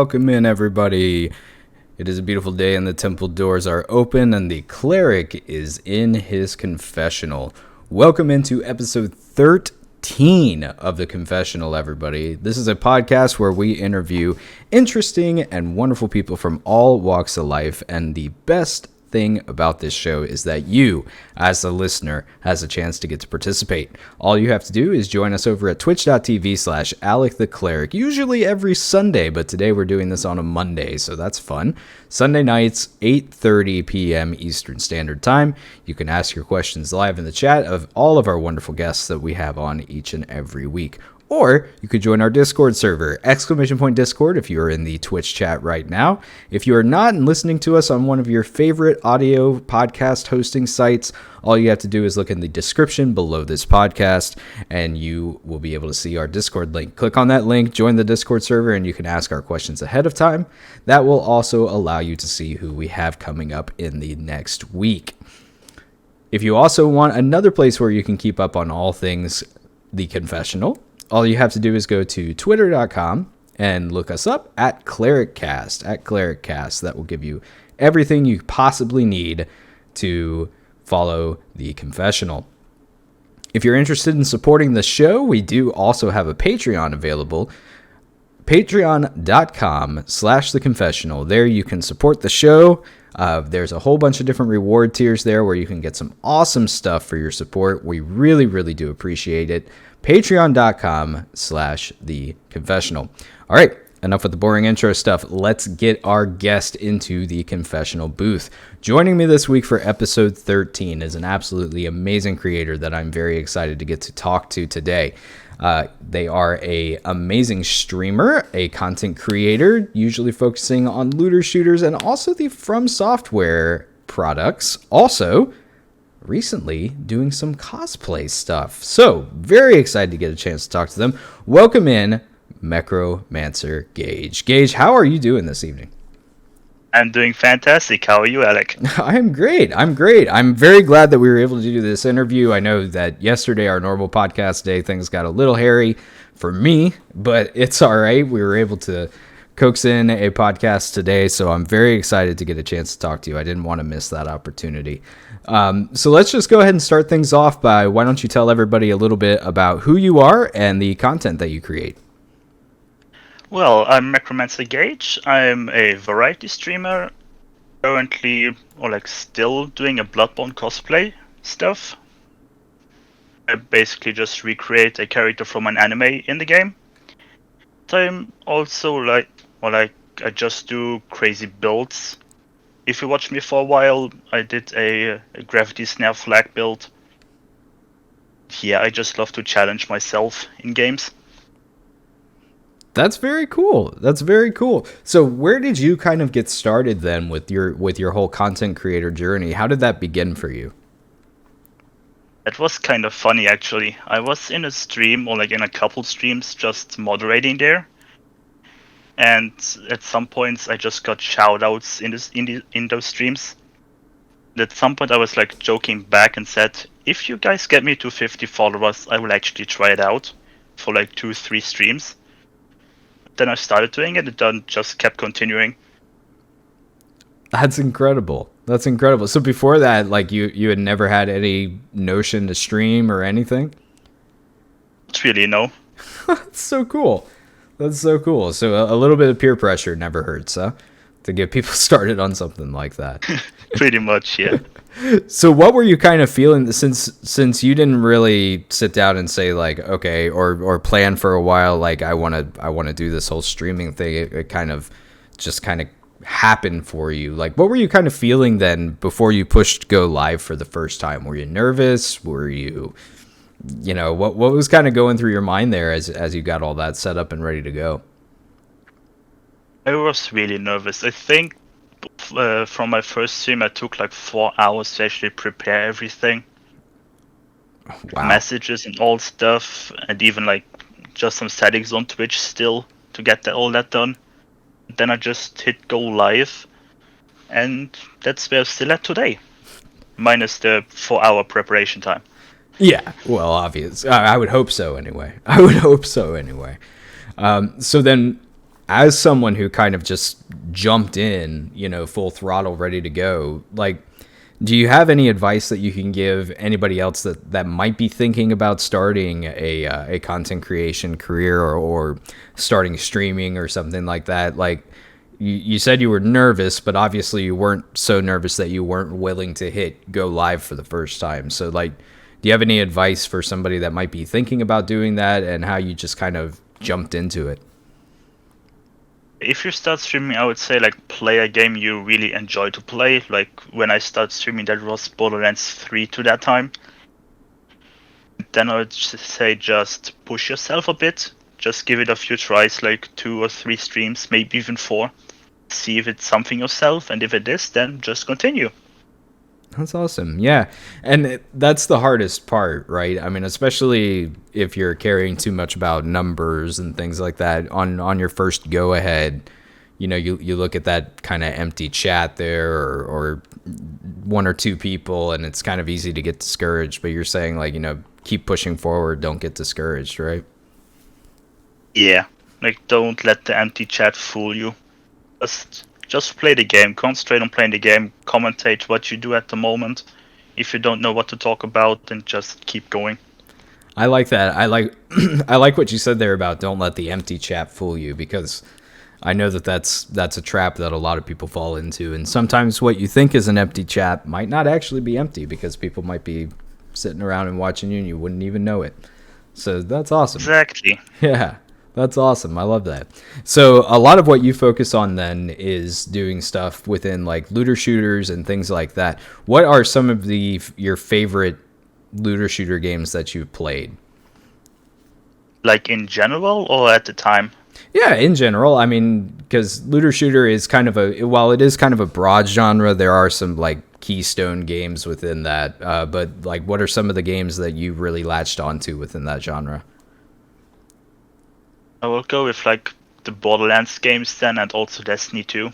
welcome in everybody. It is a beautiful day and the temple doors are open and the cleric is in his confessional. Welcome into episode 13 of the Confessional, everybody. This is a podcast where we interview interesting and wonderful people from all walks of life, and the best thing about this show is that you, as the listener, has a chance to get to participate. All you have to do is join us over at twitch.tv/AlecTheCleric, usually every Sunday, but today we're doing this on a Monday, so that's fun. Sunday nights, 8:30 p.m. Eastern Standard Time. You can ask your questions live in the chat of all of our wonderful guests that we have on each and every week. Or you could join our Discord server, !Discord, if you are in the Twitch chat right now. If you are not and listening to us on one of your favorite audio podcast hosting sites, all you have to do is look in the description below this podcast, and you will be able to see our Discord link. Click on that link, join the Discord server, and you can ask our questions ahead of time. That will also allow you to see who we have coming up in the next week. If you also want another place where you can keep up on all things The Confessional, all you have to do is go to twitter.com and look us up at ClericCast. That will give you everything you possibly need to follow The Confessional. If you're interested in supporting the show, we do also have a Patreon available. Patreon.com/theconfessional. There you can support the show. There's a whole bunch of different reward tiers there where you can get some awesome stuff for your support. We really, really do appreciate it. Patreon.com/theconfessional. All right, enough with the boring intro stuff. Let's get our guest into the confessional booth. Joining me this week for episode 13 is an absolutely amazing creator that I'm very excited to get to talk to today. They are an amazing streamer, a content creator, usually focusing on looter shooters and also the From Software products. Also, recently doing some cosplay stuff. So, very excited to get a chance to talk to them. Welcome in, Mechromancer Gaige. Gaige, how are you doing this evening? I'm doing fantastic. How are you, Alec? I'm great. I'm very glad that we were able to do this interview. I know that yesterday, our normal podcast day, things got a little hairy for me, but it's all right. We were able to coax in a podcast today, so I'm very excited to get a chance to talk to you. I didn't want to miss that opportunity. So let's just go ahead and start things off by, why don't you tell everybody a little bit about who you are and the content that you create? Well, I'm Mechromancer Gaige. I'm a variety streamer, currently, still doing a Bloodborne cosplay stuff. I basically just recreate a character from an anime in the game. I'm also I just do crazy builds. If you watch me for a while, I did a gravity snare flag build. Yeah, I just love to challenge myself in games. That's very cool. So where did you kind of get started then with your whole content creator journey? How did that begin for you? It was kind of funny, actually. I was in a stream, or in a couple streams, just moderating there. And at some points, I just got shoutouts in those streams. At some point, I was joking back and said, if you guys get me to 50 followers, I will actually try it out for 2-3 streams. Then I started doing it, and then just kept continuing. That's incredible. So before that, you had never had any notion to stream or anything? Not really, no. That's so cool. So a little bit of peer pressure never hurts, huh? To get people started on something like that. Pretty much, yeah. So what were you kind of feeling since you didn't really sit down and say okay, or plan for a while, I want to do this whole streaming thing? It kind of happened for you. What were you kind of feeling then before you pushed go live for the first time? Were you nervous? Were you what was kind of going through your mind there as you got all that set up and ready to go? I was really nervous. I think from my first stream, I took 4 hours to actually prepare everything. Wow. Messages and all stuff, and even just some settings on Twitch still to get all that done. Then I just hit go live, and that's where I'm still at today, minus the 4-hour preparation time. Yeah, well, obvious. I would hope so anyway. So then, as someone who kind of just jumped in, full throttle, ready to go, like, do you have any advice that you can give anybody else that might be thinking about starting a content creation career, or starting streaming or something like that? Like, you said you were nervous, but obviously you weren't so nervous that you weren't willing to hit go live for the first time. So, like, do you have any advice for somebody that might be thinking about doing that, and how you just kind of jumped into it? If you start streaming, I would say like play a game you really enjoy to play. Like when I started streaming, that was Borderlands 3 to that time. Then I would say just push yourself a bit. Just give it a few tries, like 2 or 3 streams, maybe even 4. See if it's something yourself, and if it is, then just continue. That's awesome. Yeah. And that's the hardest part, right? I mean, especially if you're caring too much about numbers and things like that on your first go ahead, you look at that kind of empty chat there, or 1 or 2 people, and it's kind of easy to get discouraged. But you're saying, like, keep pushing forward. Don't get discouraged, right? Yeah. Like, don't let the empty chat fool you. Just play the game. Concentrate on playing the game. Commentate what you do at the moment. If you don't know what to talk about, then just keep going. I like that. I like what you said there about don't let the empty chat fool you, because I know that's a trap that a lot of people fall into. And sometimes what you think is an empty chat might not actually be empty, because people might be sitting around and watching you and you wouldn't even know it. So that's awesome. Exactly. Yeah. That's awesome. I love that. So a lot of what you focus on then is doing stuff within like looter shooters and things like that. What are some of your favorite looter shooter games that you've played? Like in general or at the time? Yeah, in general. I mean, because looter shooter is kind of while it is kind of a broad genre, there are some like keystone games within that. But like, what are some of the games that you really latched onto within that genre? I will go with like the Borderlands games then, and also Destiny 2.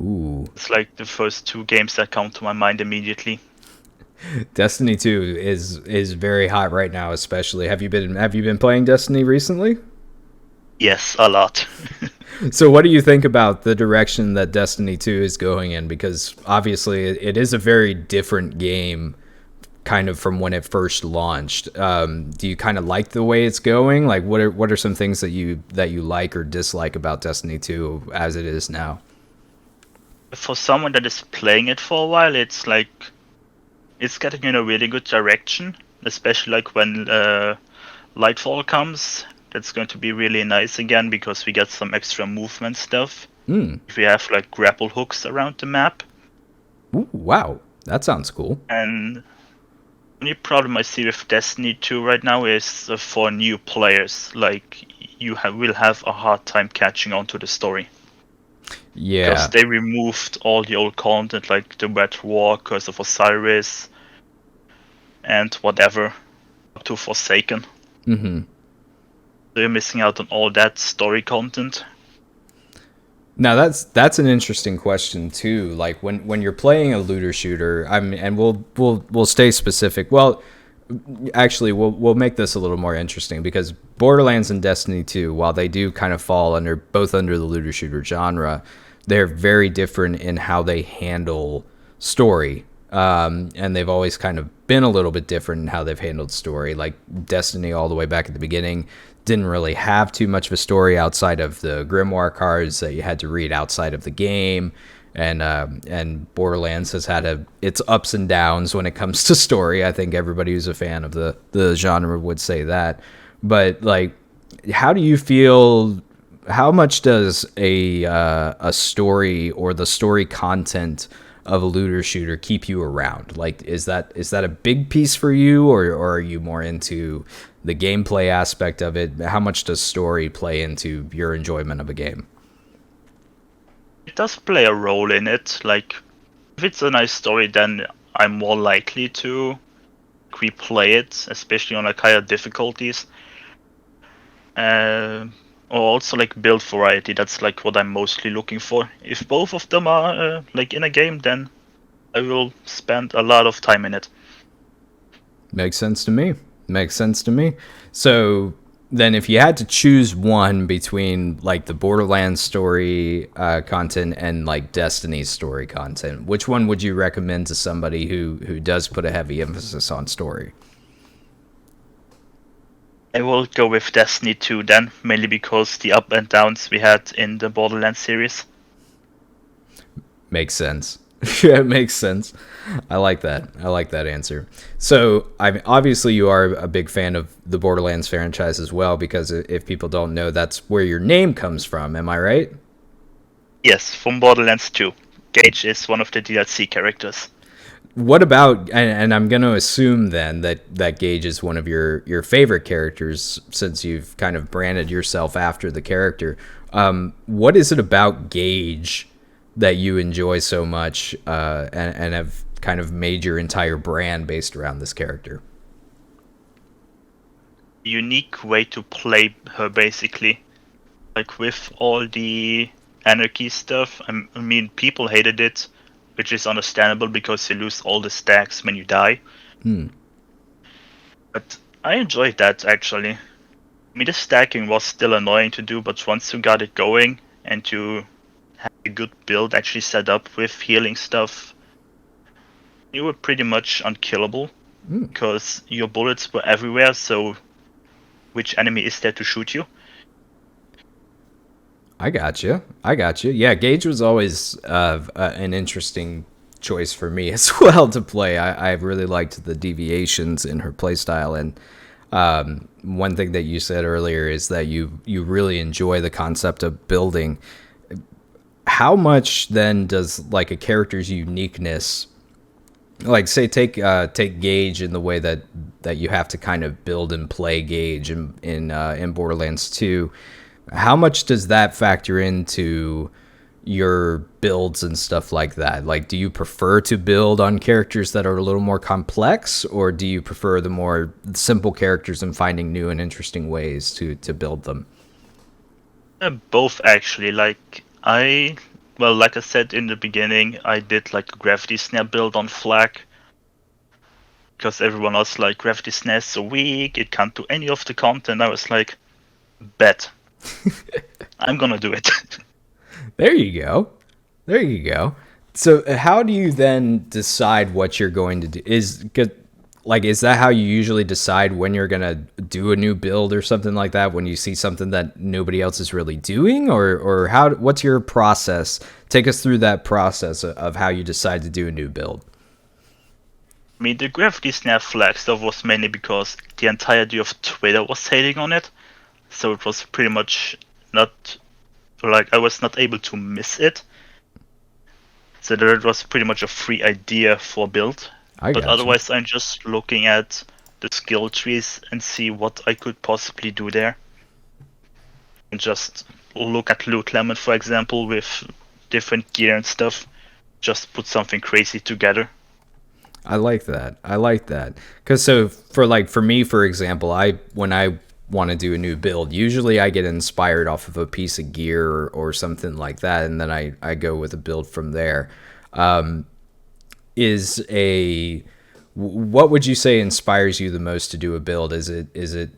Ooh. It's like the first 2 games that come to my mind immediately. Destiny 2 is very hot right now, especially. Have you been playing Destiny recently? Yes, a lot. So what do you think about the direction that Destiny 2 is going in? Because obviously it is a very different game kind of from when it first launched. Do you kind of like the way it's going? Like, what are some things that you like or dislike about Destiny 2 as it is now? For someone that is playing it for a while, it's like it's getting in a really good direction, especially like when Lightfall comes. That's going to be really nice again, because we get some extra movement stuff. If we have like grapple hooks around the map. Ooh, wow, that sounds cool. And the only problem I see with Destiny 2 right now is for new players. Like, you will have a hard time catching on to the story. Yeah. Because they removed all the old content, like the Red War, Curse of Osiris, and whatever, up to Forsaken. Mm-hmm. So you're missing out on all that story content. Now that's an interesting question too. Like when you're playing a looter shooter, and we'll stay specific. Well, actually, we'll make this a little more interesting, because Borderlands and Destiny 2, while they do kind of fall both under the looter shooter genre, they're very different in how they handle story. And they've always kind of been a little bit different in how they've handled story. Like Destiny, all the way back at the beginning, didn't really have too much of a story outside of the grimoire cards that you had to read outside of the game. And Borderlands has had its ups and downs when it comes to story. I think everybody who's a fan of the genre would say that. But like, how do you feel? How much does a story or the story content of a looter shooter keep you around? Like, is that a big piece for you, or are you more into the gameplay aspect of it? How much does story play into your enjoyment of a game? It does play a role in it. Like, if it's a nice story, then I'm more likely to replay it, especially on like higher difficulties. Or also like build variety. That's like what I'm mostly looking for. If both of them are like in a game, then I will spend a lot of time in it. Makes sense to me. So then if you had to choose one between like the Borderlands story content and like Destiny's story content, which one would you recommend to somebody who does put a heavy emphasis on story? I will go with Destiny 2 then, mainly because the up and downs we had in the Borderlands series. Makes sense. Yeah, it makes sense. I like that. I like that answer. So, obviously you are a big fan of the Borderlands franchise as well, because if people don't know, that's where your name comes from. Am I right? Yes, from Borderlands 2. Gaige is one of the DLC characters. What about, and I'm going to assume then that Gaige is one of your favorite characters, since you've kind of branded yourself after the character. What is it about Gaige that you enjoy so much, and have kind of made your entire brand based around this character? Unique way to play her, basically. Like, with all the anarchy stuff, I mean, people hated it, which is understandable because you lose all the stacks when you die. But I enjoyed that, actually. I mean, the stacking was still annoying to do, but once you got it going and you had a good build actually set up with healing stuff, you were pretty much unkillable because your bullets were everywhere, so which enemy is there to shoot you? I got you. Yeah, Gaige was always an interesting choice for me as well to play. I really liked the deviations in her playstyle, and one thing that you said earlier is that you really enjoy the concept of building. How much then does like a character's uniqueness, like say take Gaige in the way that you have to kind of build and play Gaige in Borderlands 2, how much does that factor into your builds and stuff like that? Like, do you prefer to build on characters that are a little more complex, or do you prefer the more simple characters and finding new and interesting ways to build them? Both, actually. Like I said in the beginning, I did like a gravity snare build on Flag because everyone else like gravity snare is so weak, it can't do any of the content. I was like, bet. I'm gonna do it. There you go. So how do you then decide what you're going to do? Is that how you usually decide when you're gonna do a new build or something like that, when you see something that nobody else is really doing, or what's your process? Take us through that process of how you decide to do a new build. I mean, the gravity snare Flag stuff was mainly because the entirety of Twitter was hating on it. So it was pretty much not, like, I was not able to miss it. So that was pretty much a free idea for build. But otherwise, I'm just looking at the skill trees and see what I could possibly do there. And just look at Loot Lemon, for example, with different gear and stuff. Just put something crazy together. I like that. Because for me, for example, when I want to do a new build, usually I get inspired off of a piece of gear or something like that, and then I go with a build from there. What would you say inspires you the most to do a build? Is it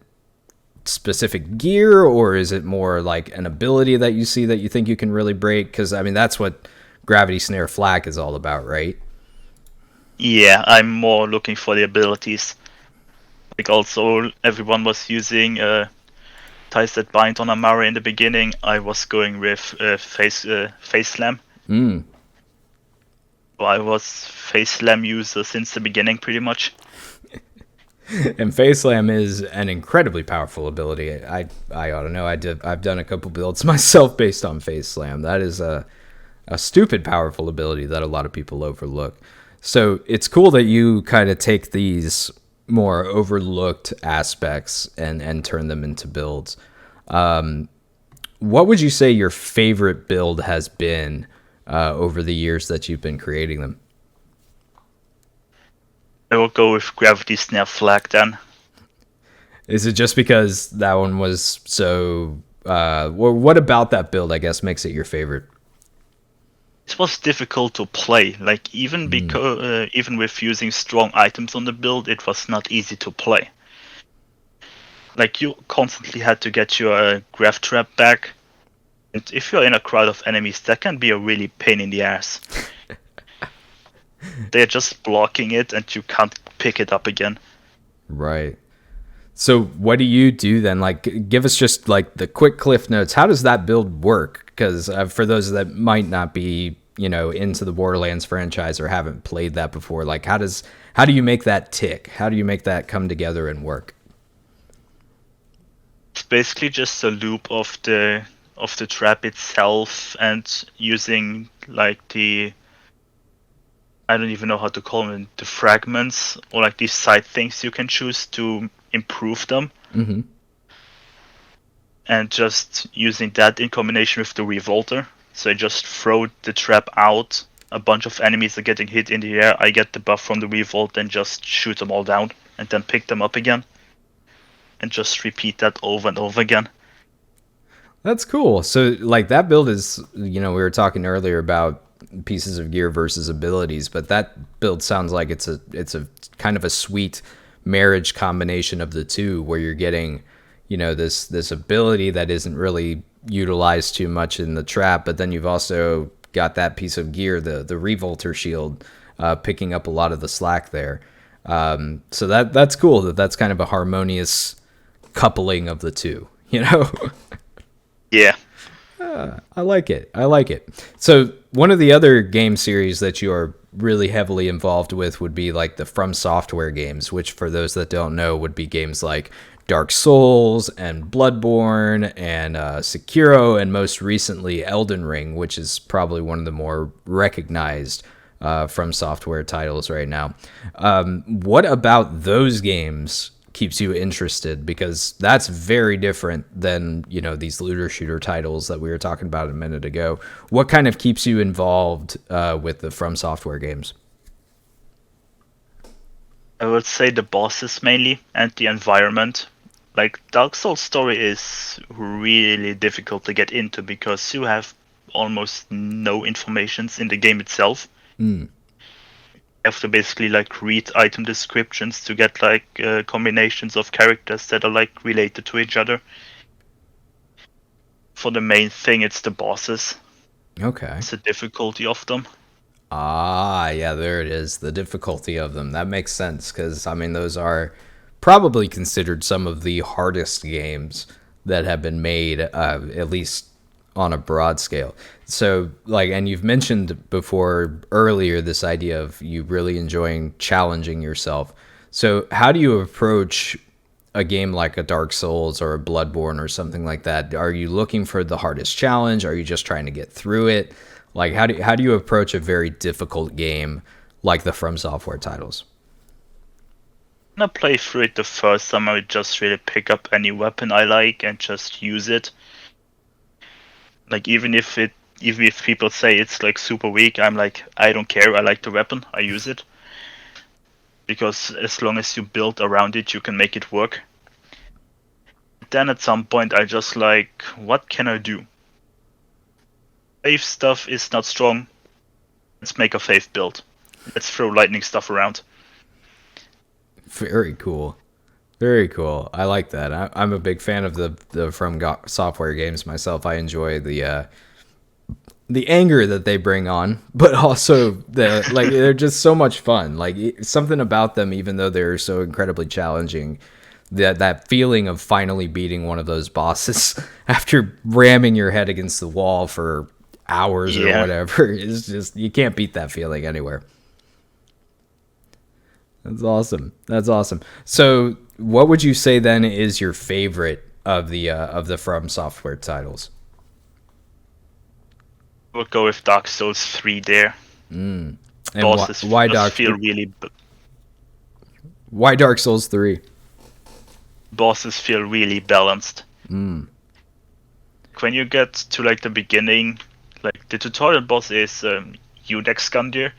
specific gear, or is it more like an ability that you see that you think you can really break? Because I mean, that's what Gravity Snare Flak is all about, right? Yeah, I'm more looking for the abilities. Like, also, everyone was using ties that bind on Amara in the beginning. I was going with face slam. So I was face slam user since the beginning, pretty much. And face slam is an incredibly powerful ability. I ought to know. I've done a couple builds myself based on face slam. That is a stupid powerful ability that a lot of people overlook. So it's cool that you kind of take these more overlooked aspects and turn them into builds. What would you say your favorite build has been over the years that you've been creating them? I will go with Gravity Snare Flag then. Is it just because that one was so... what about that build, I guess, makes it your favorite? It was difficult to play. Like, even with using strong items on the build, it was not easy to play. Like, you constantly had to get your graph trap back. And if you're in a crowd of enemies, that can be a really pain in the ass. They're just blocking it and you can't pick it up again. Right. So what do you do then? Like, give us just like the quick cliff notes. How does that build work? Because for those that might not be, into the Borderlands franchise or haven't played that before, like how do you make that tick? How do you make that come together and work? It's basically just a loop of the trap itself and using like I don't even know how to call them, the fragments or like these side things you can choose to improve them. Mm-hmm. And just using that in combination with the revolter. So I just throw the trap out. A bunch of enemies are getting hit in the air. I get the buff from the revolt and just shoot them all down and then pick them up again. And just repeat that over and over again. That's cool. So like that build is, we were talking earlier about pieces of gear versus abilities, but that build sounds like it's a kind of a sweet marriage combination of the two, where you're getting, this ability that isn't really utilized too much in the trap, but then you've also got that piece of gear, the revolter shield, picking up a lot of the slack there. So that's cool. That's kind of a harmonious coupling of the two. Yeah. I like it. So one of the other game series that you are really heavily involved with would be like the From Software games, which for those that don't know would be games like Dark Souls and Bloodborne and Sekiro, and most recently Elden Ring, which is probably one of the more recognized From Software titles right now. What about those games keeps you interested? Because that's very different than these looter shooter titles that we were talking about a minute ago. What kind of keeps you involved with the From Software games? I would say the bosses mainly and the environment. Like, Dark Souls story is really difficult to get into because you have almost no informations in the game itself. You have to basically like read item descriptions to get like combinations of characters that are like related to each other. For the main thing, it's the bosses. Okay. It's the difficulty of them. Ah, yeah, there it is. The difficulty of them. That makes sense because, I mean, those are probably considered some of the hardest games that have been made, at least on a broad scale. So, like, and you've mentioned before earlier this idea of you really enjoying challenging yourself. So, how do you approach a game like a Dark Souls or a Bloodborne or something like that? Are you looking for the hardest challenge? Are you just trying to get through it? Like, how do you approach a very difficult game like the From Software titles? When I play through it the first time, I would just really pick up any weapon I like and just use it. Like, even if people say it's like super weak, I'm like, I don't care. I like the weapon. I use it. Because as long as you build around it, you can make it work. Then at some point, I just like, what can I do? Faith stuff is not strong. Let's make a faith build. Let's throw lightning stuff around. Very cool. Very cool. I like that. I'm a big fan of the From Software games myself. I enjoy the anger that they bring on, but also they're just so much fun. Like, something about them, even though they're so incredibly challenging, that feeling of finally beating one of those bosses after ramming your head against the wall for hours or whatever is just, you can't beat that feeling anywhere. That's awesome. So what would you say then is your favorite of the From Software titles? We'll go with Dark Souls 3 there. And Bosses why Dark Souls 3? Bosses feel really balanced. When you get to like the beginning, like the tutorial boss is Udex Skandir.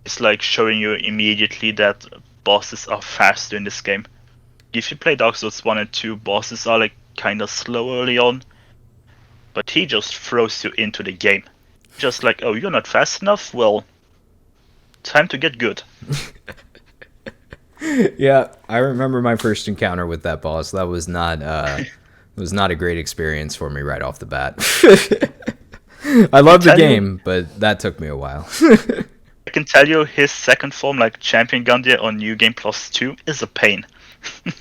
It's like showing you immediately that bosses are faster in this game. If you play Dark Souls 1 and 2, bosses are like kind of slow early on, but he just throws you into the game. Just like, oh, you're not fast enough? Well, time to get good. Yeah, I remember my first encounter with that boss. That was not a great experience for me right off the bat. I I can love the tell you, game, but that took me a while. I can tell you, his second form, like Champion Gundyr on New Game Plus 2, is a pain.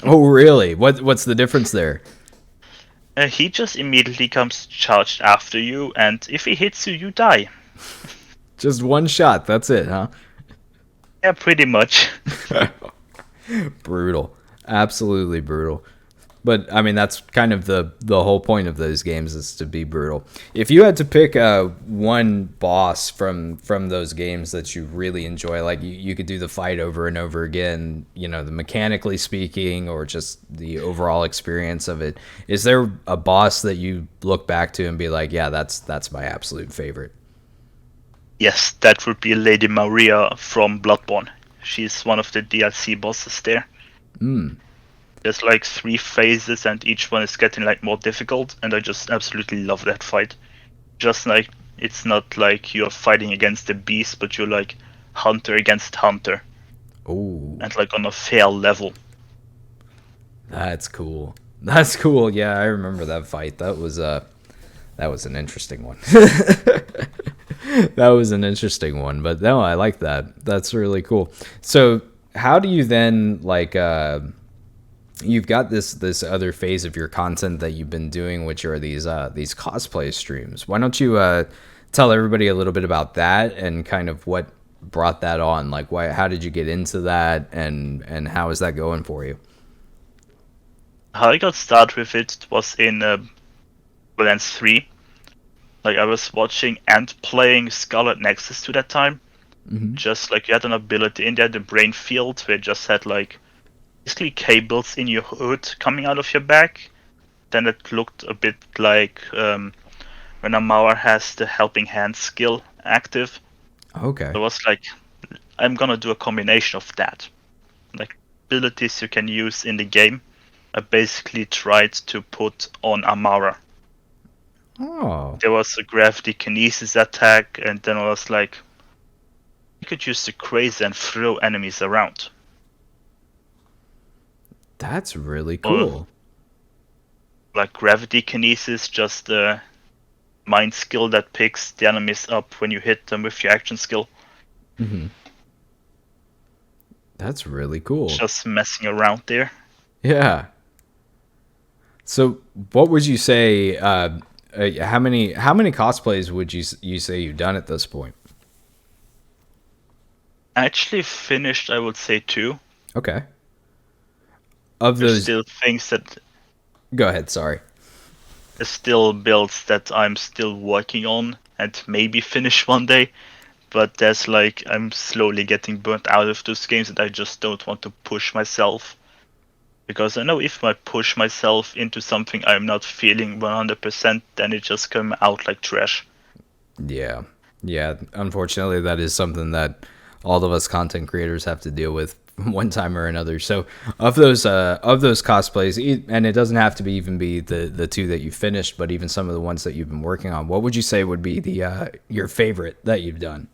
Oh, really? What's the difference there? He just immediately comes charged after you, and if he hits you, you die. Just one shot. That's it, huh? Yeah, pretty much. Brutal. Absolutely brutal. But I mean, that's kind of the whole point of those games is to be brutal. If you had to pick one boss from those games that you really enjoy, like you could do the fight over and over again, you know, the mechanically speaking or just the overall experience of it. Is there a boss that you look back to and be like, yeah, that's my absolute favorite? Yes, that would be Lady Maria from Bloodborne. She's one of the DLC bosses there. Mm. There's like 3 phases, and each one is getting like more difficult, and I just absolutely love that fight. Just like, it's not like you're fighting against a beast, but you're like hunter against hunter, Oh, and like on a fair level. that's cool. That's cool. Yeah, I remember that fight. That was an interesting one. That was an interesting one, but no, I like that. That's really cool. So, how do you then like you've got this other phase of your content that you've been doing, which are these cosplay streams. Why don't you tell everybody a little bit about that and kind of what brought that on? Like, why? How did you get into that, and how is that going for you? How I got started with it was in Borderlands 3. Like, I was watching and playing Scarlet Nexus to that time. Mm-hmm. Just like you had an ability in there, the brain field, where you just had like basically cables in your hood coming out of your back. Then it looked a bit like when Amara has the helping hand skill active. Okay. So it was like, I'm gonna do a combination of that. Like, abilities you can use in the game, I basically tried to put on Amara. Oh, There was a gravity kinesis attack, and then I was like, you could use the crazy and throw enemies around. that's really Or cool. like gravity kinesis, just a mind skill that picks the enemies up when you hit them with your action skill. Mm-hmm. That's really cool. Just messing around there. Yeah. So, what would you say? How many cosplays would you say you've done at this point? I actually finished, I would say, 2. Okay. Of There's those, still things that go ahead. Sorry. there's still builds that I'm still working on and maybe finish one day. But there's like, I'm slowly getting burnt out of those games, and I just don't want to push myself. Because I know if I push myself into something I'm not feeling 100%, then it just come out like trash. Yeah. Yeah. Unfortunately, that is something that all of us content creators have to deal with one time or another. So, of those cosplays, and it doesn't have to be even be the two that you finished, but even some of the ones that you've been working on. What would you say would be the your favorite that you've done?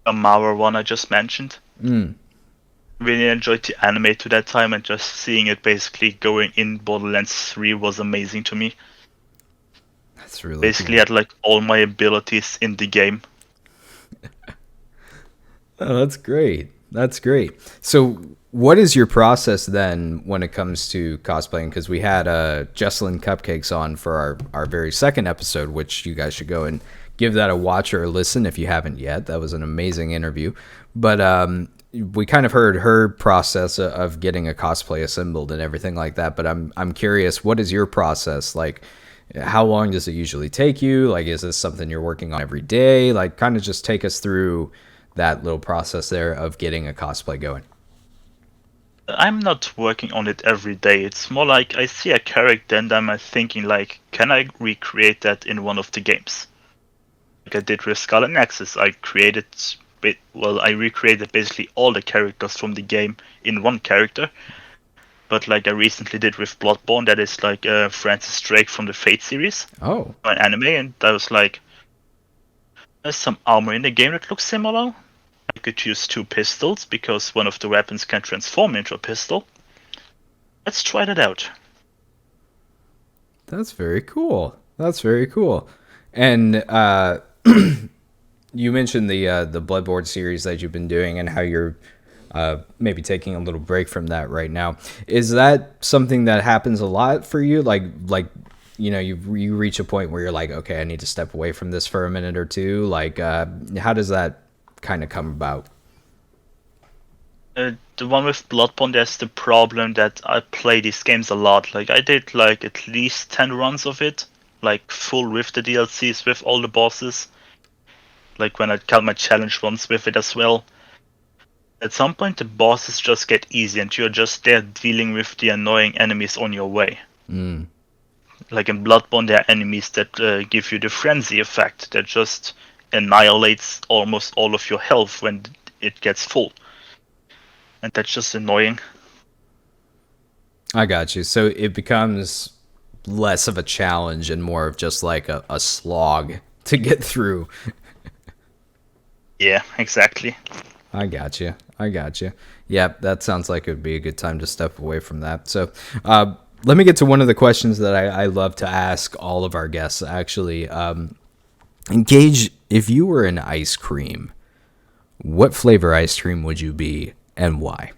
A Mara one I just mentioned. Mm, Really enjoyed the anime to that time, and just seeing it basically going in Borderlands 3 was amazing to me. that's really Basically cool. had like all my abilities in the game. Oh, that's great. That's great. So, what is your process then when it comes to cosplaying? Because we had Jesselyn Cupcakes on for our very second episode, which you guys should go and give that a watch or a listen if you haven't yet. That was an amazing interview. But we kind of heard her process of getting a cosplay assembled and everything like that. But I'm curious, what is your process like? How long does it usually take you? Like, is this something you're working on every day? Like, kind of just take us through that little process there of getting a cosplay going. I'm not working on it every day. It's more like I see a character and I'm thinking like, can I recreate that in one of the games? Like I did with Scarlet Nexus. I recreated basically all the characters from the game in one character. But like I recently did with Bloodborne, that is like Francis Drake from the Fate series, Oh, an anime, and I was like, there's some armor in the game that looks similar. I could use 2 pistols because one of the weapons can transform into a pistol. Let's try that out. That's very cool. That's very cool. And you mentioned the Bloodborne series that you've been doing and how you're maybe taking a little break from that right now. Is that something that happens a lot for you? Like you reach a point where you're like, okay, I need to step away from this for a minute or two. Like, how does that kind of come about? The one with Bloodborne, there's the problem that I play these games a lot. Like, I did like at least 10 runs of it, like full with the DLCs, with all the bosses. Like when I count my challenge runs with it as well. At some point, the bosses just get easy, and you're just there dealing with the annoying enemies on your way. Mm. Like in Bloodborne, there are enemies that give you the frenzy effect that just annihilates almost all of your health when it gets full. And that's just annoying. I got you. So it becomes less of a challenge and more of just like a slog to get through. Yeah, exactly. I got you. I got you. Yeah, that sounds like it would be a good time to step away from that. So let me get to one of the questions that I love to ask all of our guests, actually. Gaige, if you were an ice cream, what flavor ice cream would you be and why?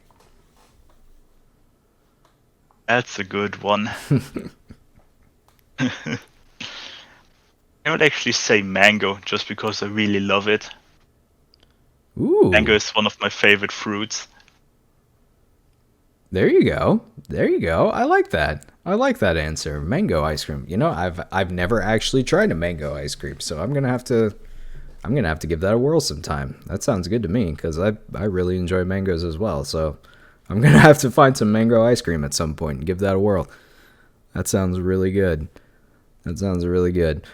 That's a good one. I would actually say mango, just because I really love it. Ooh. Mango is one of my favorite fruits. There you go. There you go. I like that. I like that answer. Mango ice cream. You know, I've never actually tried a mango ice cream, so I'm gonna have to give that a whirl sometime. That sounds good to me because I really enjoy mangoes as well. So I'm gonna have to find some mango ice cream at some point and give that a whirl. That sounds really good. That sounds really good.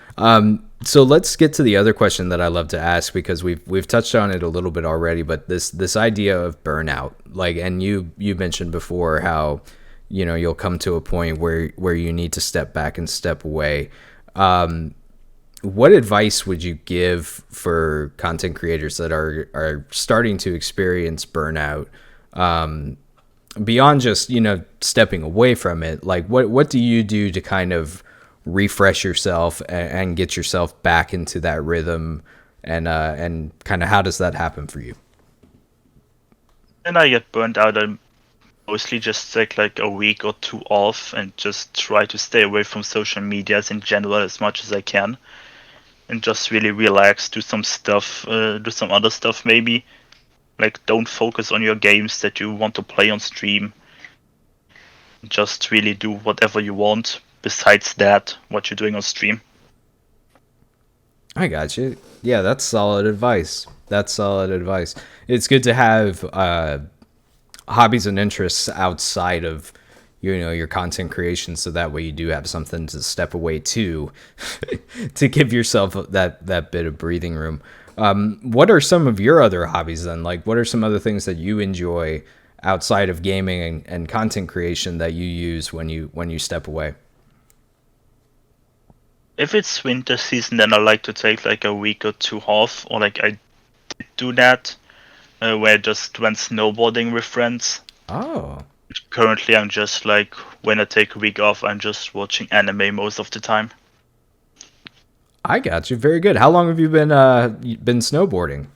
So let's get to the other question that I love to ask because we've touched on it a little bit already, but this idea of burnout, like, and you mentioned before how, you know, you'll come to a point where you need to step back and step away. What advice would you give for content creators that are starting to experience burnout? Beyond just, you know, stepping away from it, like what do you do to kind of refresh yourself and get yourself back into that rhythm, and kind of how does that happen for you? When I get burnt out, I mostly just take like a week or 2 off and just try to stay away from social medias in general as much as I can, and just really relax, do some stuff, do some other stuff maybe. Like, don't focus on your games that you want to play on stream. Just really do whatever you want besides that, what you're doing on stream. I got you. Yeah, that's solid advice. That's solid advice. It's good to have hobbies and interests outside of, you know, your content creation, so that way you do have something to step away to to give yourself that bit of breathing room. What are some of your other hobbies then? Like, what are some other things that you enjoy outside of gaming and content creation that you use when you step away? If it's winter season, then I like to take like a week or 2 off, or like I did do that, where I just went snowboarding with friends. Oh, Currently, I'm just like, when I take a week off, I'm just watching anime most of the time. I got you. Very good. How long have you been snowboarding?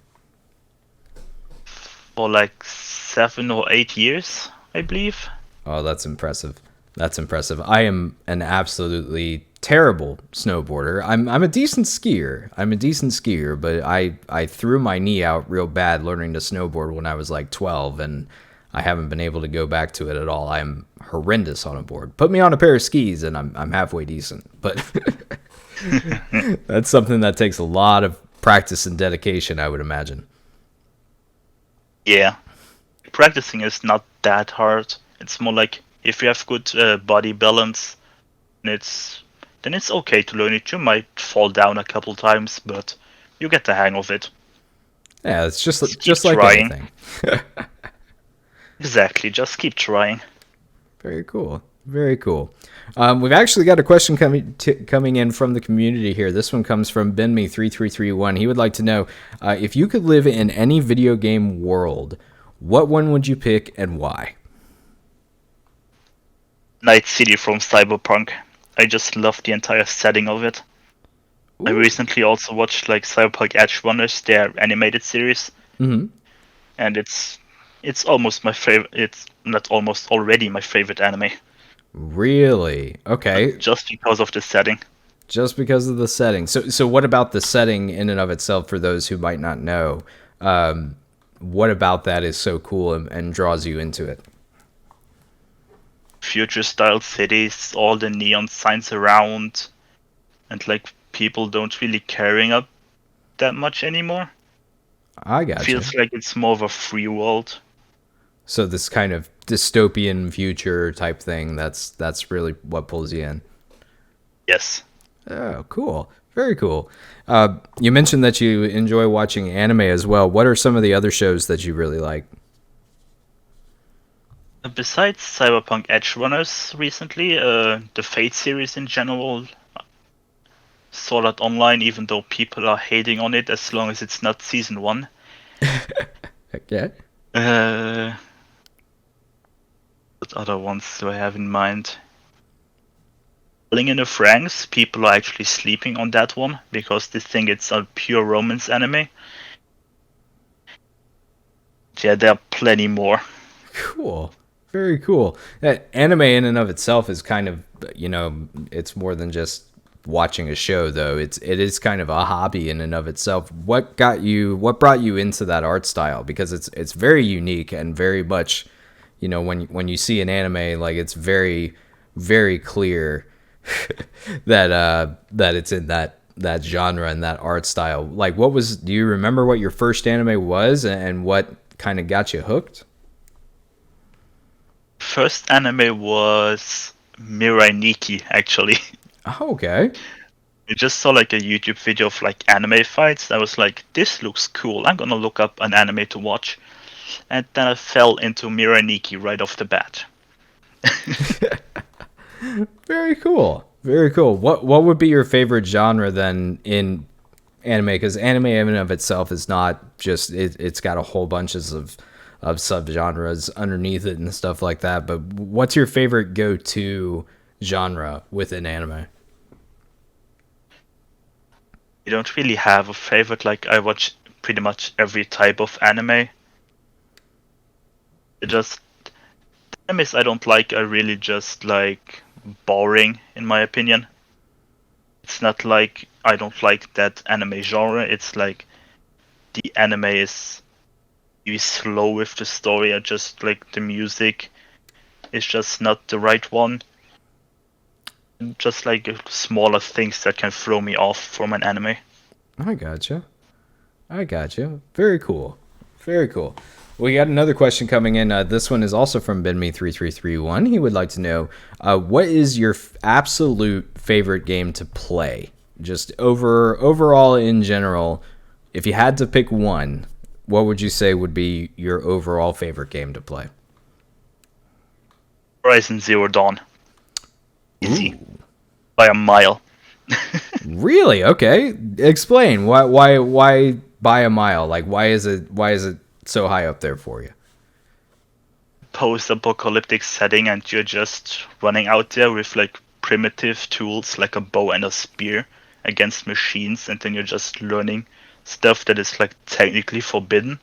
For like 7 or 8 years, I believe. Oh, that's impressive. That's impressive. I am an absolutely terrible snowboarder. I'm a decent skier. But I threw my knee out real bad learning to snowboard when I was like 12, and I haven't been able to go back to it at all. I am horrendous on a board. Put me on a pair of skis and I'm halfway decent. But that's something that takes a lot of practice and dedication, I would imagine. Yeah. Practicing is not that hard. It's more like, if you have good body balance, then it's okay to learn it. You might fall down a couple times, but you get the hang of it. Yeah, it's just Keep like trying. anything. Exactly, just keep trying. Very cool. Very cool. We've actually got a question coming in from the community here. This one comes from BenMe3331. He would like to know if you could live in any video game world, what one would you pick and why? Night City from Cyberpunk. I just love the entire setting of it. Ooh. I recently also watched like Cyberpunk Edgerunners, their animated series, Mm-hmm. and it's almost my favorite. It's not almost already my favorite anime, Really? Okay. just because of the setting. Just because of the setting. So what about the setting in and of itself for those who might not know? What about that is so cool and draws you into it? Future style cities, all the neon signs around, and like people don't really caring up that much anymore. I got you. Feels like it's more of a free world. So this kind of dystopian future type thing, that's really what pulls you in. Yes. Oh, cool. Very cool. You mentioned that you enjoy watching anime as well. What are some of the other shows that you really like? Besides Cyberpunk Edgerunners recently, the Fate series in general, saw that online, even though people are hating on it as long as it's not season 1. Okay. What other ones do I have in mind? Killing in the Franxx, people are actually sleeping on that one because they think it's a pure romance anime. Yeah, there are plenty more. Cool. Very cool. Anime in and of itself is kind of, it's more than just watching a show though. It is kind of a hobby in and of itself. What brought you into that art style? Because it's very unique and very much, when you see an anime, like it's very, very clear that it's in that genre and that art style. Like do you remember what your first anime was and what kind of got you hooked? First anime was Mirai Nikki, actually. Oh, okay. I just saw like a YouTube video of like anime fights. I was like, this looks cool. I'm gonna look up an anime to watch. And then I fell into Mirai Nikki right off the bat. Very cool. Very cool. What would be your favorite genre then in anime? Because anime in and of itself is not just it's got a whole bunches of subgenres underneath it and stuff like that. But what's your favorite go-to genre within anime? I don't really have a favorite. Like I watch pretty much every type of anime. It just the animes I don't like are really just like boring in my opinion. It's not like I don't like that anime genre. It's like the anime is really slow with the story, or just like the music is just not the right one. Just like smaller things that can throw me off from an anime. I gotcha. Very cool. Very cool. We got another question coming in. This one is also from BenMe3331. He would like to know, what is your absolute favorite game to play? Just overall in general, if you had to pick one, what would you say would be your overall favorite game to play? Horizon Zero Dawn. Easy. Ooh. By a mile. Really? Okay. Explain. Why by a mile? Like why is it so high up there for you? Post-apocalyptic setting, and you're just running out there with like primitive tools like a bow and a spear against machines, and then you're just learning stuff that is like technically forbidden.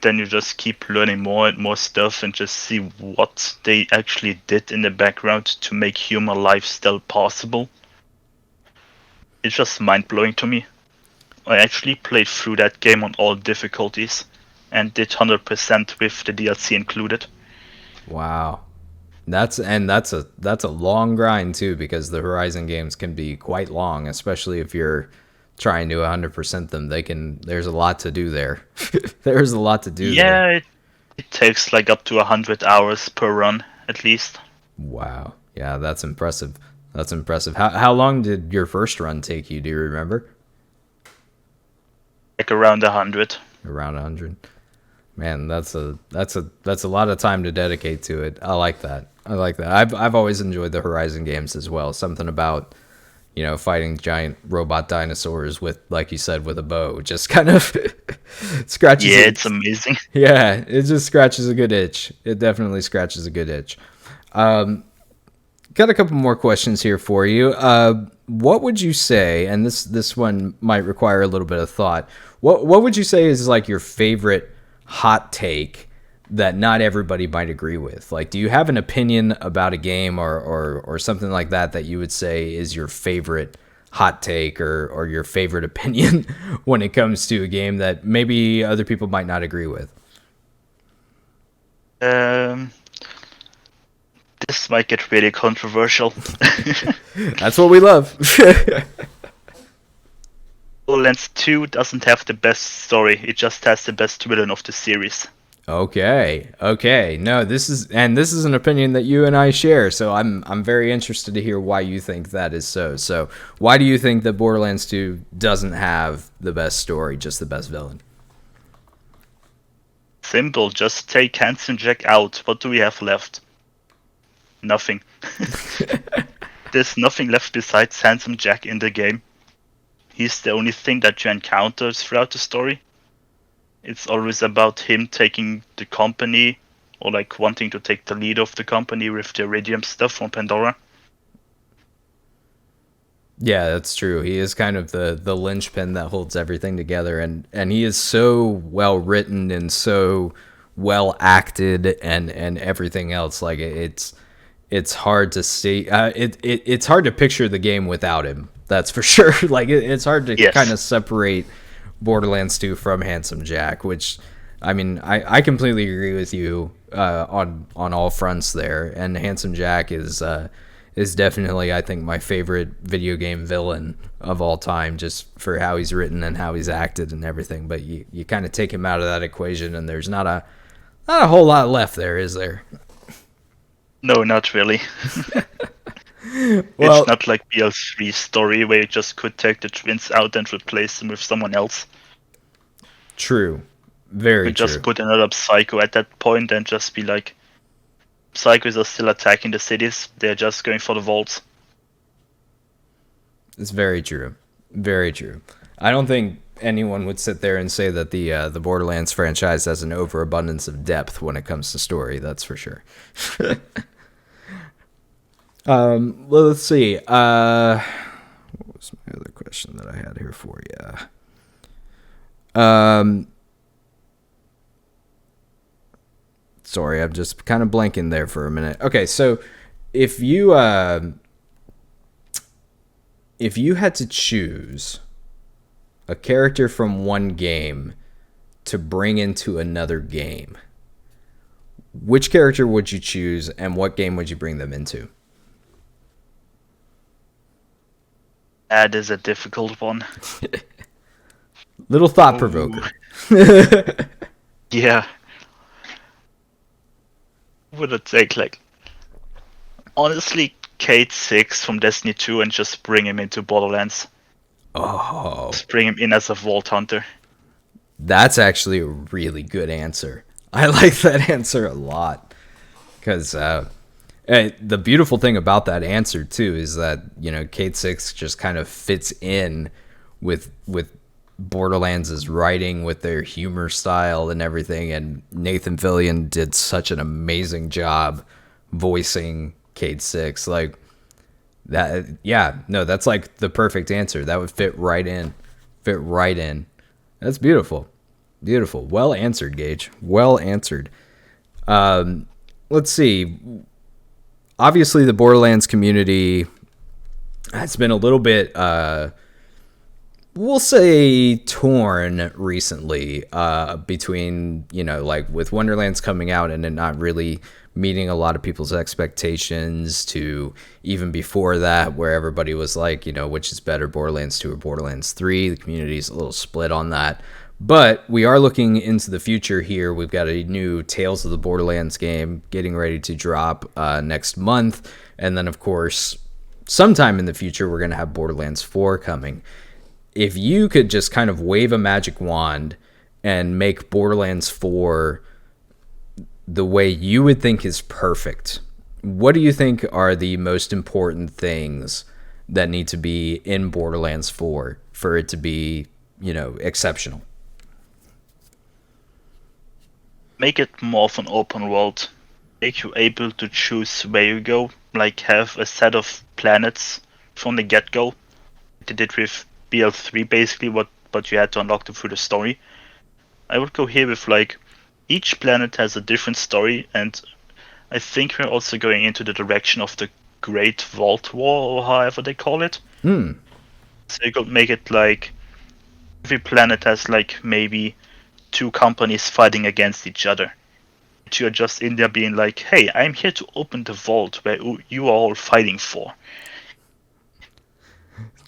Then you just keep learning more and more stuff and just see what they actually did in the background to make human life still possible. It's just mind-blowing to me. I actually played through that game on all difficulties and did 100% with the DLC included. Wow. That's a long grind too, because the Horizon games can be quite long, especially if you're trying to 100% them. There's a lot to do there. There's a lot to do there. Yeah, it takes like up to 100 hours per run at least. Wow. Yeah, that's impressive. That's impressive. How long did your first run take you? Do you remember? Like around 100. Around 100. Man, that's a lot of time to dedicate to it. I like that. I like that. I've always enjoyed the Horizon games as well. Something about, fighting giant robot dinosaurs with, like you said, with a bow, just kind of scratches. Yeah, it's amazing. Yeah, it just scratches a good itch. It definitely scratches a good itch. Got a couple more questions here for you. What would you say, and this one might require a little bit of thought, what would you say is like your favorite hot take that not everybody might agree with? Like, do you have an opinion about a game or something like that you would say is your favorite hot take or your favorite opinion when it comes to a game that maybe other people might not agree with? This might get really controversial. That's what we love. Borderlands 2 doesn't have the best story, it just has the best villain of the series. Okay. No, this is an opinion that you and I share, so I'm very interested to hear why you think that is so. So, why do you think that Borderlands 2 doesn't have the best story, just the best villain? Simple, just take Handsome Jack out. What do we have left? Nothing. There's nothing left besides Handsome Jack in the game. He's the only thing that you encounter throughout the story. It's always about him taking the company, or like wanting to take the lead of the company with the Iridium stuff from Pandora. Yeah, that's true. He is kind of the linchpin that holds everything together, and he is so well written and so well acted and everything else. Like it's hard to see. It's hard to picture the game without him. That's for sure. Like it's hard to kind of separate Borderlands 2 from Handsome Jack, which, I mean, I completely agree with you on all fronts there. And Handsome Jack is definitely, I think, my favorite video game villain of all time, just for how he's written and how he's acted and everything. But you kind of take him out of that equation, and there's not a whole lot left there, is there? No, not really. Well, it's not like BL3's story where you just could take the twins out and replace them with someone else. True. Very true. Just put another Psycho at that point and just be like, Psychos are still attacking the cities, they're just going for the vaults. It's very true. Very true. I don't think anyone would sit there and say that the Borderlands franchise has an overabundance of depth when it comes to story, that's for sure. Well, let's see. What was my other question that I had here for you? Sorry, I'm just kind of blanking there for a minute. Okay, so if you had to choose a character from one game to bring into another game, which character would you choose, and what game would you bring them into? That is a difficult one. Little thought-provoking. Yeah. Would it take, like, honestly, Cade 6 from Destiny 2 and just bring him into Borderlands. Oh. Just bring him in as a Vault Hunter. That's actually a really good answer. I like that answer a lot. Because the beautiful thing about that answer, too, is that, Cade 6 just kind of fits in with Borderlands' writing, with their humor style and everything, and Nathan Fillion did such an amazing job voicing Cade 6. Like that, yeah, no, that's like the perfect answer. That would fit right in. That's beautiful. Well answered, Gaige. Well answered. Let's see. Obviously, the Borderlands community has been a little bit we'll say torn recently between, like with Wonderlands coming out and it not really meeting a lot of people's expectations, to even before that where everybody was like, which is better, Borderlands 2 or Borderlands 3. The community's a little split on that. But we are looking into the future here. We've got a new Tales of the Borderlands game getting ready to drop next month. And then, of course, sometime in the future, we're going to have Borderlands 4 coming. If you could just kind of wave a magic wand and make Borderlands 4 the way you would think is perfect, what do you think are the most important things that need to be in Borderlands 4 for it to be, exceptional? Make it more of an open world. Make you able to choose where you go. Like have a set of planets from the get-go. They did with BL3 basically, what you had to unlock through the story. I would go here with like each planet has a different story, and I think we're also going into the direction of the Great Vault War, or however they call it. So you could make it like every planet has like maybe two companies fighting against each other. You're just in there being like, hey, I'm here to open the vault where you are all fighting for.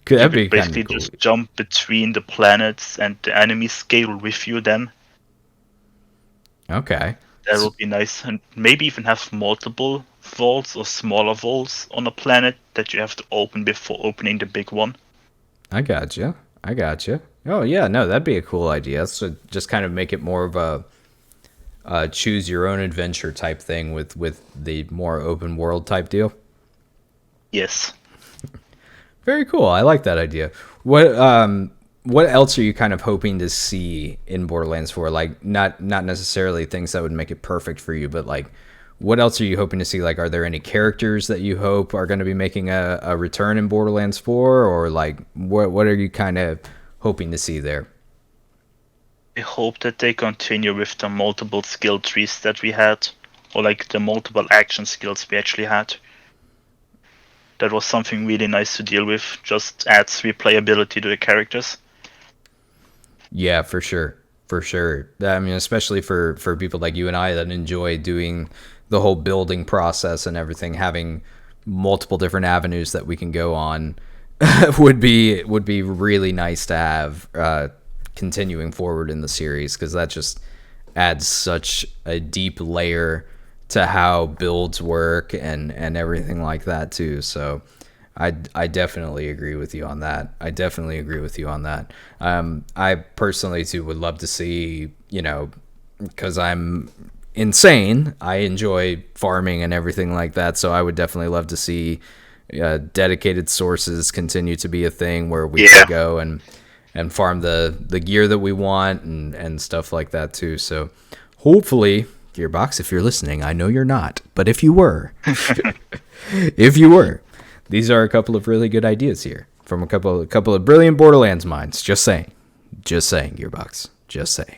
Could You that be could kind basically of cool? just jump between the planets and the enemies scale with you then. Okay. That would be nice. And maybe even have multiple vaults or smaller vaults on a planet that you have to open before opening the big one. I gotcha. Oh yeah, no, that'd be a cool idea. So just kind of make it more of a choose your own adventure type thing with the more open world type deal. Yes. Very cool. I like that idea. What else are you kind of hoping to see in Borderlands 4? Like not necessarily things that would make it perfect for you, but like what else are you hoping to see? Like, are there any characters that you hope are going to be making a return in Borderlands 4, or like what are you kind of hoping to see there? I hope that they continue with the multiple skill trees that we had, or like the multiple action skills we actually had. That was something really nice to deal with. Just adds replayability to the characters. Yeah, for sure. For sure. I mean, especially for people like you and I that enjoy doing the whole building process and everything, having multiple different avenues that we can go on would be really nice to have continuing forward in the series, because that just adds such a deep layer to how builds work and everything like that too. So I definitely agree with you on that. I personally too would love to see, because I'm insane, I enjoy farming and everything like that. So I would definitely love to see dedicated sources continue to be a thing where we can go and farm the gear that we want and stuff like that too. So hopefully, Gearbox, if you're listening, I know you're not, but if you were, these are a couple of really good ideas here from a couple of brilliant Borderlands minds. Just saying, Gearbox, just saying.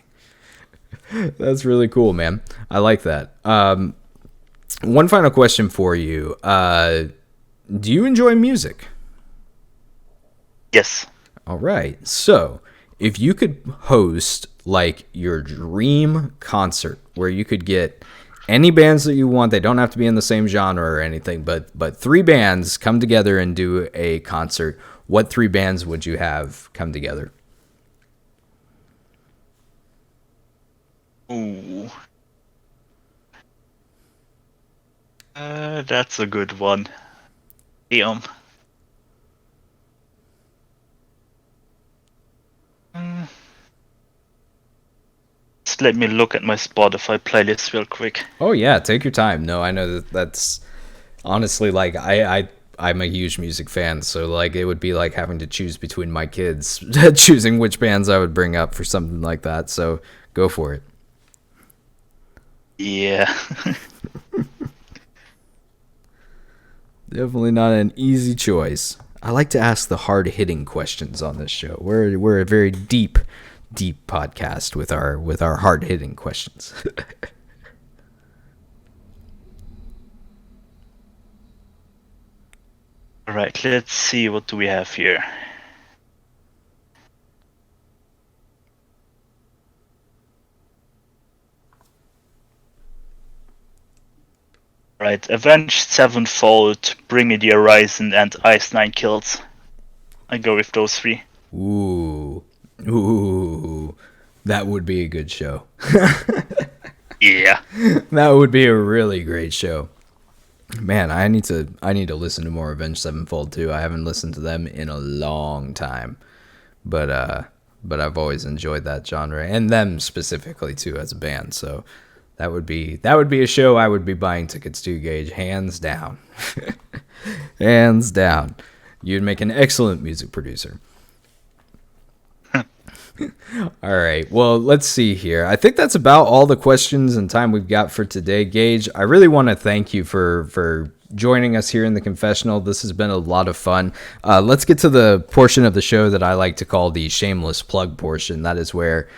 That's really cool, man. I like that. One final question for you. Do you enjoy music? Yes. All right. So, if you could host like your dream concert where you could get any bands that you want, they don't have to be in the same genre or anything, but three bands come together and do a concert, what three bands would you have come together? Ooh. That's a good one. Damn. Just let me look at my Spotify playlist real quick. Oh yeah, take your time. No, I know that's honestly like I'm a huge music fan, so like it would be like having to choose between my kids choosing which bands I would bring up for something like that. So go for it. Yeah. Definitely not an easy choice. I like to ask the hard-hitting questions on this show. We're a very deep podcast with our hard-hitting questions. All right, let's see, what do we have here? Right, Avenged Sevenfold, Bring Me the Horizon, and Ice Nine Kills. I go with those three. Ooh, that would be a good show. Yeah. That would be a really great show. Man, I need to listen to more Avenged Sevenfold too. I haven't listened to them in a long time, but I've always enjoyed that genre and them specifically too as a band. So That would be a show I would be buying tickets to, Gaige, hands down. Hands down. You'd make an excellent music producer. All right. Well, let's see here. I think that's about all the questions and time we've got for today, Gaige. I really want to thank you for joining us here in the confessional. This has been a lot of fun. Let's get to the portion of the show that I like to call the shameless plug portion. That is where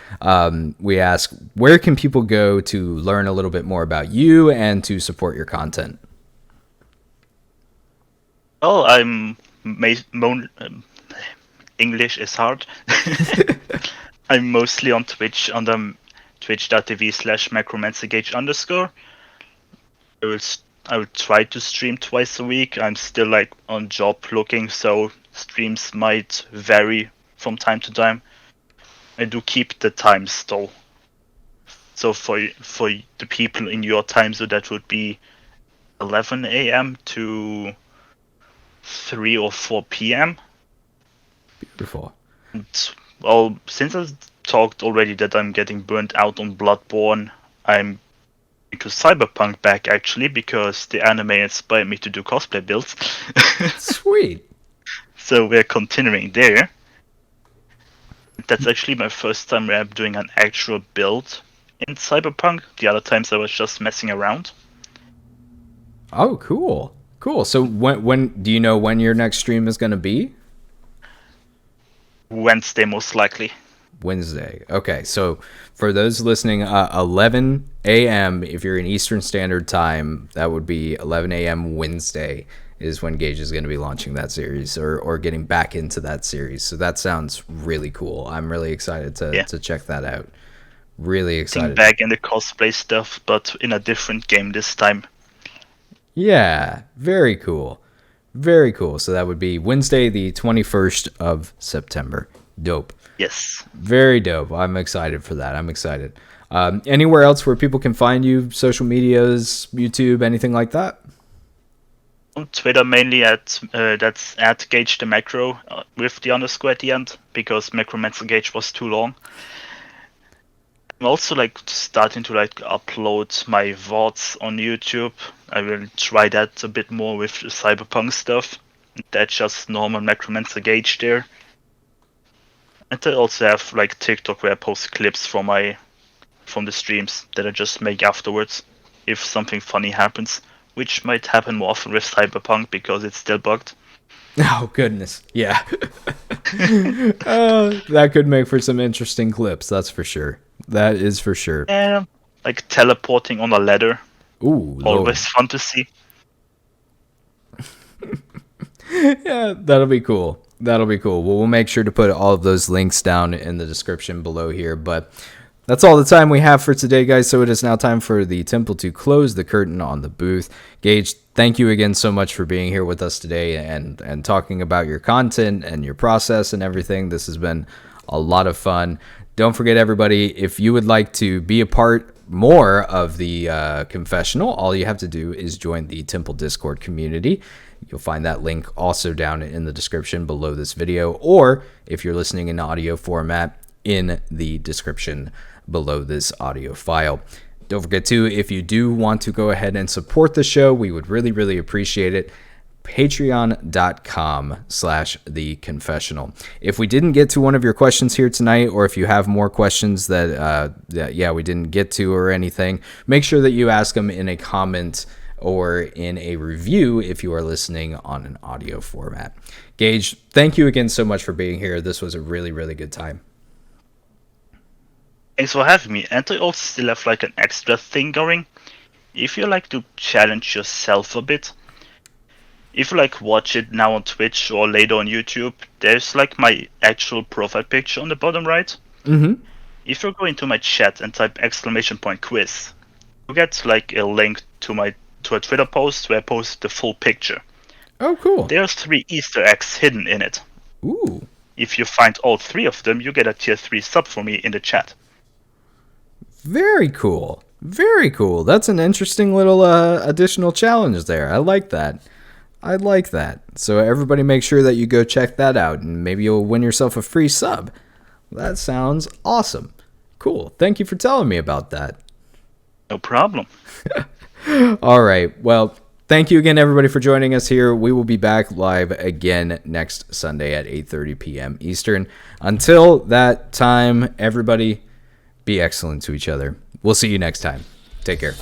we ask, where can people go to learn a little bit more about you and to support your content? Well, English is hard. I'm mostly on Twitch under twitch.tv/Mechromancer Gaige _. I will try to stream twice a week. I'm still like on job looking, so streams might vary from time to time. I do keep the times though. So for the people in your time, so that would be 11 a.m. to 3 or 4 p.m. Beautiful. Well, since I've talked already that I'm getting burnt out on Bloodborne, I'm into Cyberpunk back actually, because the anime inspired me to do cosplay builds. Sweet. So we're continuing there. That's actually my first time where I'm doing an actual build in Cyberpunk. The other times I was just messing around. Oh, cool. Cool. So when do you know when your next stream is going to be? Wednesday, most likely. Wednesday. Okay, so for those listening, 11 a.m. if you're in Eastern Standard Time, that would be 11 a.m. Wednesday is when Gaige is going to be launching that series or getting back into that series. So that sounds really cool. I'm really excited to check that out. Really excited. Back in the cosplay stuff, but in a different game this time. Yeah, very cool. Very cool. So that would be Wednesday, the 21st of September. Dope. Yes. Very dope. I'm excited for that. I'm excited. Anywhere else where people can find you? Social medias, YouTube, anything like that? On Twitter mainly that's at Gaige the Macro with the underscore at the end, because Mechromancer Gaige was too long. I'm also starting to upload my VODs on YouTube. I will try that a bit more with the Cyberpunk stuff. That's just normal Mechromancer Gaige there. And I also have TikTok where I post clips from the streams that I just make afterwards if something funny happens, which might happen more often with Cyberpunk because it's still bugged. Oh goodness, yeah. That could make for some interesting clips, that's for sure. That is for sure. Yeah, teleporting on a ladder. Ooh, always fun to see. Yeah, that'll be cool. That'll be cool. Well, we'll make sure to put all of those links down in the description below here. But that's all the time we have for today, guys. So it is now time for the temple to close the curtain on the booth. Gaige, thank you again so much for being here with us today and talking about your content and your process and everything. This has been a lot of fun. Don't forget, everybody, if you would like to be a part more of the confessional, all you have to do is join the Temple Discord community. You'll find that link also down in the description below this video, or if you're listening in audio format, in the description below this audio file. Don't forget too, if you do want to go ahead and support the show, we would really, really appreciate it. Patreon.com/theconfessional. If we didn't get to one of your questions here tonight, or if you have more questions that we didn't get to or anything, make sure that you ask them in a comment or in a review if you are listening on an audio format. Gaige, thank you again so much for being here. This was a really, really good time. Thanks for having me. And I also still have an extra thing going. If you like to challenge yourself a bit, if you watch it now on Twitch or later on YouTube, there's my actual profile picture on the bottom right. Mm-hmm. If you go into my chat and type !quiz, you get a link to a Twitter post where I post the full picture. Oh, cool. There's 3 Easter eggs hidden in it. Ooh. If you find all 3 of them, you get a tier 3 sub for me in the chat. Very cool. Very cool. That's an interesting little additional challenge there. I like that. I like that. So everybody make sure that you go check that out, and maybe you'll win yourself a free sub. That sounds awesome. Cool. Thank you for telling me about that. No problem. All right. Well, thank you again, everybody, for joining us here. We will be back live again next Sunday at 8:30 p.m. Eastern. Until that time, everybody, be excellent to each other. We'll see you next time. Take care.